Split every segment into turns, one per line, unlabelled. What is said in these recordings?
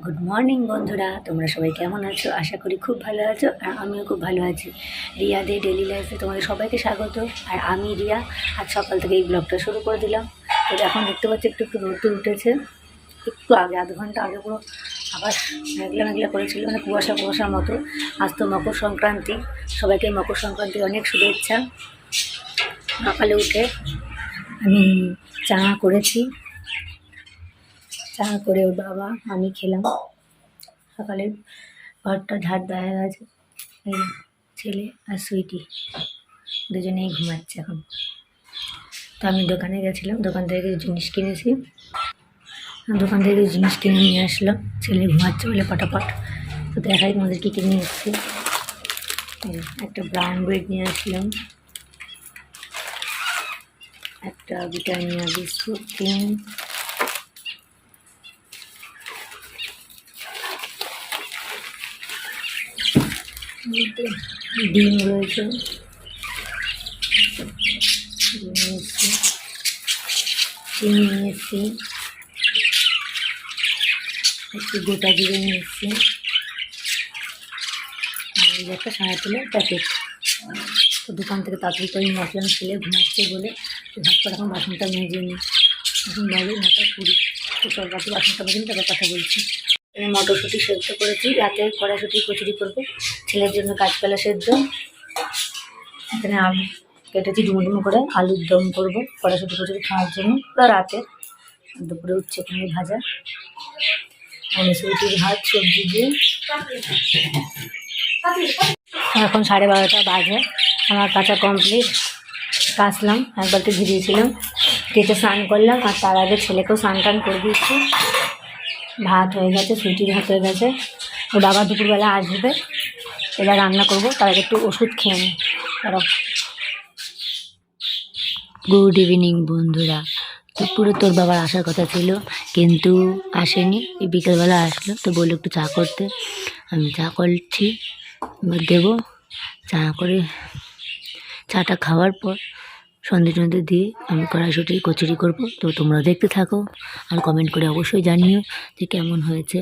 Good morning বন্ধুরা, তোমরা সবাই কেমন আছো? আশা করি খুব ভালো আছো, আর আমিও খুব ভালো আছি। রিয়াদের ডেলি লাইফে তোমাদের সবাইকে স্বাগত। আর আমি রিয়া, আজ সকাল থেকে এই ব্লগটা শুরু করে দিলাম। তো এখন দেখতে পাচ্ছি একটু একটু রোদ উঠেছে, একটু আগে, আধ ঘন্টা আগে পুরো আকাশ মেঘলা মেঘলা করেছিল, মানে কুয়াশা কুয়াশার মতো। আজ তো মকর সংক্রান্তি, সবাইকে মকর সংক্রান্তির অনেক শুভেচ্ছা। সকালে উঠে আমি চা করেছি, চা করে ওর বাবা আমি খেলাম। সকালে ঘরটা ঝাড় দেওয়া গেছে। এই ছেলে আর সুইটি দুজনেই ঘুমাচ্ছে এখন। তো আমি দোকানে গেছিলাম, দোকান থেকে কিছু জিনিস কিনেছি, দোকান থেকে কিছু জিনিস কিনে নিয়ে আসলাম। ছেলে ঘুমাচ্ছে বলে পটাপট। তো দেখাই তোমাদের কী কিনে এসেছি। একটা ব্রাউন ব্রেড নিয়ে আসলাম, একটা ব্রিটানিয়া বিস্কুট, ডিম রয়েছে, চিনি নিয়ে এসছি, একটু গোটা জিরে নিয়ে এসছি, আর একটা সাদা তেলের প্যাকেট। তো দোকান থেকে তাড়াতাড়ি করে নিয়ে আসলাম, ছেলে ঘুমাচ্ছে বলে। তো ভাবটা এখন বাসনটা মেজে নিই। এখন বাজে 9:20। তো সব রাতে বাসনটা মেজে নিই, তারপর কথা বলছি। মটরশুঁটি সেদ্ধ করেছি, রাতে কড়াইশুঁটি কচুরি করবো, ছেলের জন্য কাঁচকলা সেদ্ধ। এখানে আলু কেটেছি ডুমো ডুমো করে, আলুর দম করবো কড়াইশুঁটি কচুরি খাওয়ার জন্য, পুরো রাতে। দুপুরে উচ্ছে কুমড়ো ভাজা, সুইটির ভাত সবজি দিয়ে। এখন 12:30 বাজে, আমার কাঁচা কমপ্লিট। কাচলাম, এক বালতি ভিজিয়েছিলাম, কেটে স্নান করলাম, আর তার আগে ছেলেকেও স্নান টান করে দিচ্ছি। ভাত হয়ে গেছে, সুইটির ভাত হয়ে গেছে। ওর বাবা দুপুরবেলা আসবে, এবার রান্না করবো, তার আগে একটু ওষুধ খেয়ে নিই। গুড ইভিনিং বন্ধুরা। দুপুরে তোর বাবার আসার কথা ছিল, কিন্তু আসেনি। এই বিকেলবেলা আসলো, তো বললো একটু চা করতে। আমি চা করছি, এবার দেবো। চা করে চাটা খাওয়ার পর সন্ধে টন্ধে দিয়ে আমি কড়াইশুঁটি কচুরি করবো। তো তোমরা দেখতে থাকো, আর কমেন্ট করে অবশ্যই জানিও যে কেমন হয়েছে।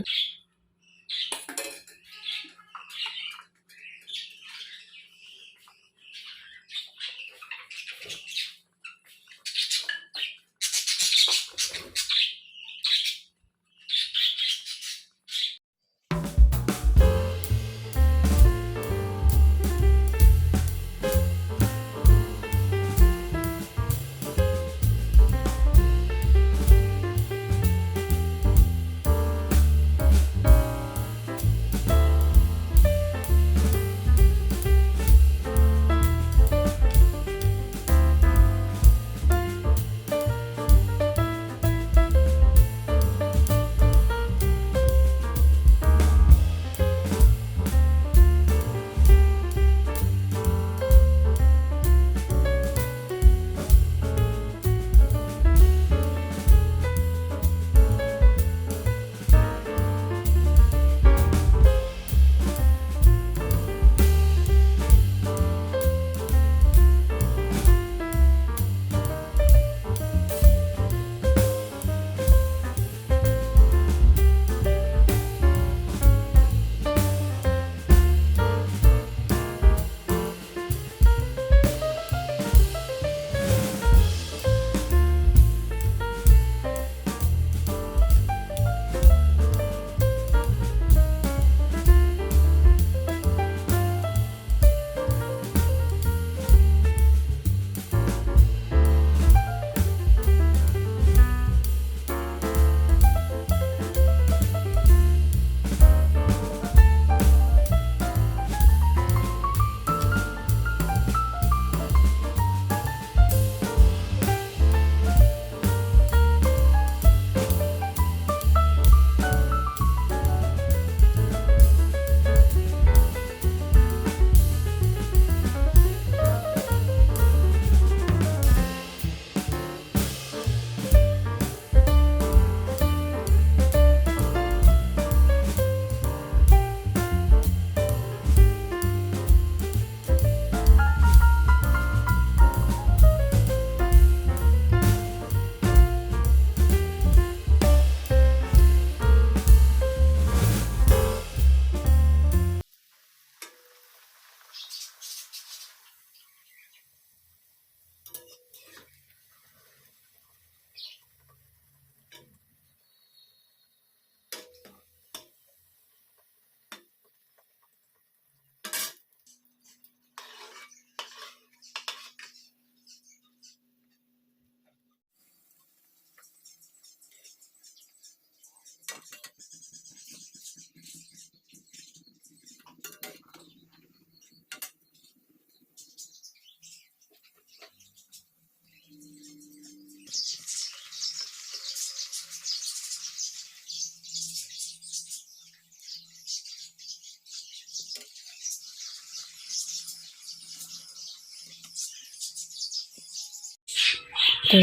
তো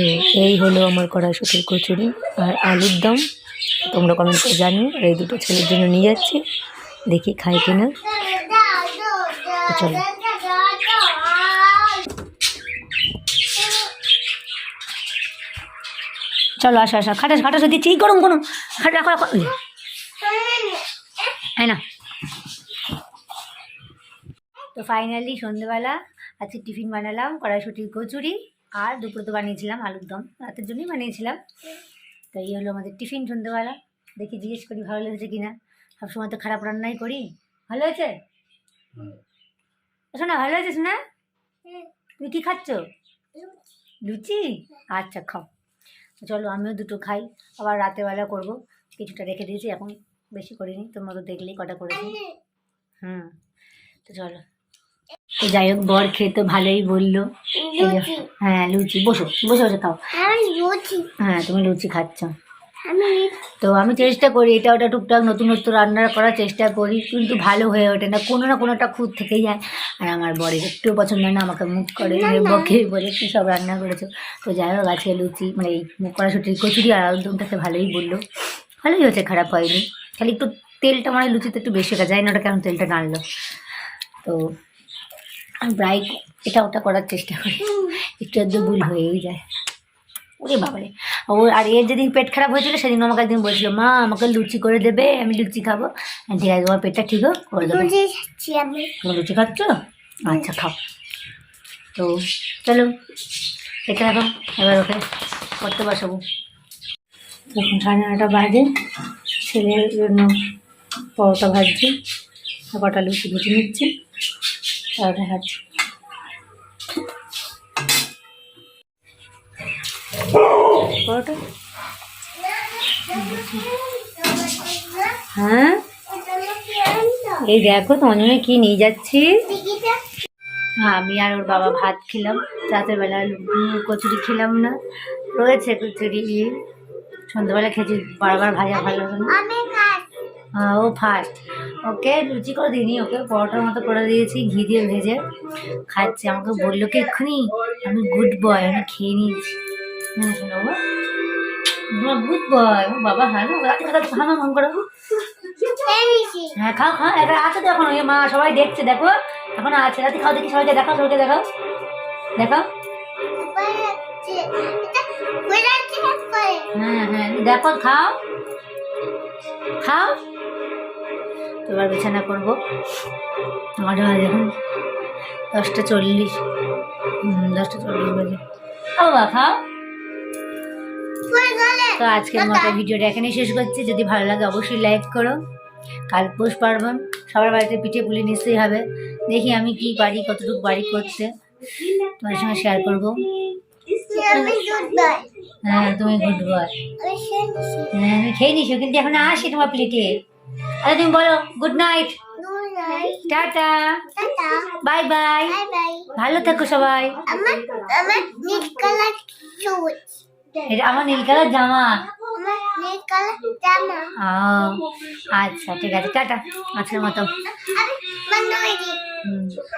এই হলো আমার কড়াইশুঁটির কচুরি আর আলুর দম। তোমরা কমেন্ট করে জানিও। আর এই দুটো ছেলের জন্য নিয়ে যাচ্ছি, দেখি খাই কিনা। তো চলো। চলো আসো আসো, খাটাস খাটাস দিচ্ছি, গরম গরম খাট রাখো রাখো। হ্যাঁ না। তো ফাইনালি সন্ধ্যেবেলা আজকে টিফিন বানালাম কড়াইশুঁটির কচুরি, আর দুপুরে তো বানিয়েছিলাম আলুর দম, রাতের জন্যই বানিয়েছিলাম। তো এই হলো আমাদের টিফিন সন্ধ্যেবেলা। দেখি জিজ্ঞেস করি ভালো লেগেছে কিনা। সবসময় তো খারাপ রান্নাই করি। ভালো হয়েছে? শোনা ভালো হয়েছে শোনা? তুমি কী খাচ্ছ? লুচি? আচ্ছা খাও। চলো আমিও দুটো খাই, আবার রাতেরবেলা করবো। কিছুটা রেখে দিয়েছি, এখন বেশি করিনি, তোমরা তো দেখলেই কটা করেছি। তো চলো। তো যাই হোক, বর খেয়ে তো ভালোই বললো। হ্যাঁ লুচি, বসো বসে বসে খাও। হ্যাঁ তুমি লুচি খাচ্ছ। তো আমি চেষ্টা করি এটা ওটা টুকটাক নতুন নতুন রান্না করার চেষ্টা করি, কিন্তু ভালো হয়ে ওঠে না, কোনো না কোনোটা খুঁত থেকেই যায়। আর আমার বরের একটু পছন্দ না, আমাকে মুখ করে বকে বলে কী সব রান্না করেছো। তো যাই হোক আজকে লুচি মানে এই কড়াইশুঁটির কচুরি আর আলুরদমটাকে ভালোই বললো, ভালোই হয়েছে, খারাপ হয়নি। খালি একটু তেলটা মানে লুচিতে একটু বেশি হয়ে যায় না, ওটা কেমন তেলটা টানলো। তো আমি প্রায় এটা ওটা করার চেষ্টা করি, একটু একটু ভুল হয়েই যায়। ওরে বাবারে। ও আর এর যেদিন পেট খারাপ হয়েছিল সেদিন আমাকে একদিন বলছিল, মা আমাকে লুচি করে দেবে, আমি লুচি খাবো। ঠিক আছে, তোমার পেটটা ঠিক হোক করে দেবো। তুমি লুচি খাচ্ছ? আচ্ছা খাও। তো চলো এটা এখন এবার ওকে করতে বসাবো। তখন 9:30 বাজে, ছেলের জন্য পরোটা ভাজছি, কটা লুচি ভেজে নিচ্ছি, পরোটা খাচ্ছি। পরোটা হ্যাঁ, এই দেখো তোমার জন্য কি নিয়ে যাচ্ছি। হ্যাঁ আমি আর ওর বাবা ভাত খেলাম, রাতের বেলা কচুরি খেলাম না, রয়েছে কচুরি, সন্ধ্যাবেলা খেয়েছি, বারবার ভাজা ভালো লাগে না। হ্যাঁ ও ফার্স্ট, ওকে লুচি করে দিইনি, ওকে পরোটার মতো করে দিয়েছি, ঘি দিয়ে ভেজে খাচ্ছে। আমাকে বললো কি এক্ষুনি আমি গুড বয়, আমি খেয়ে নিয়েছি। হ্যাঁ শোনো গুড বয় বাবা। হ্যাঁ খাওয়া মন করো। হ্যাঁ খাও খাও, এটা আছে তো এখন, ওই মা সবাই দেখছে, দেখো এখন আছে, রাতে খাও, দেখি সবাইকে দেখাও, সবাইকে দেখাও দেখাও। হ্যাঁ হ্যাঁ দেখো, খাও খাও। এবার বিছানা করবো, নটা বাজে এখন 10:40, 10:40 বাজে। বাবা খাও। তো আজকের মতো ভিডিওটা এখানেই শেষ করছি। যদি ভালো লাগে অবশ্যই লাইক করো। কাল পৌষ পার্বণ, সবার বাড়িতে পিঠে পুলি নিশ্চয়ই হবে। দেখি আমি কি পারি, কতটুকু বাড়ি করতে, তোমার সঙ্গে শেয়ার করবো। হ্যাঁ তুমি গুড বয়। হ্যাঁ আমি খেয়ে নিছো, কিন্তু এখন আসি তোমার প্লেটে। আচ্ছা তুমি বলো good night, tata, bye bye, ভালো থাকো সবাই। এটা আমার নীল কালার জামা। আচ্ছা ঠিক আছে, টাটা আজকের মতো।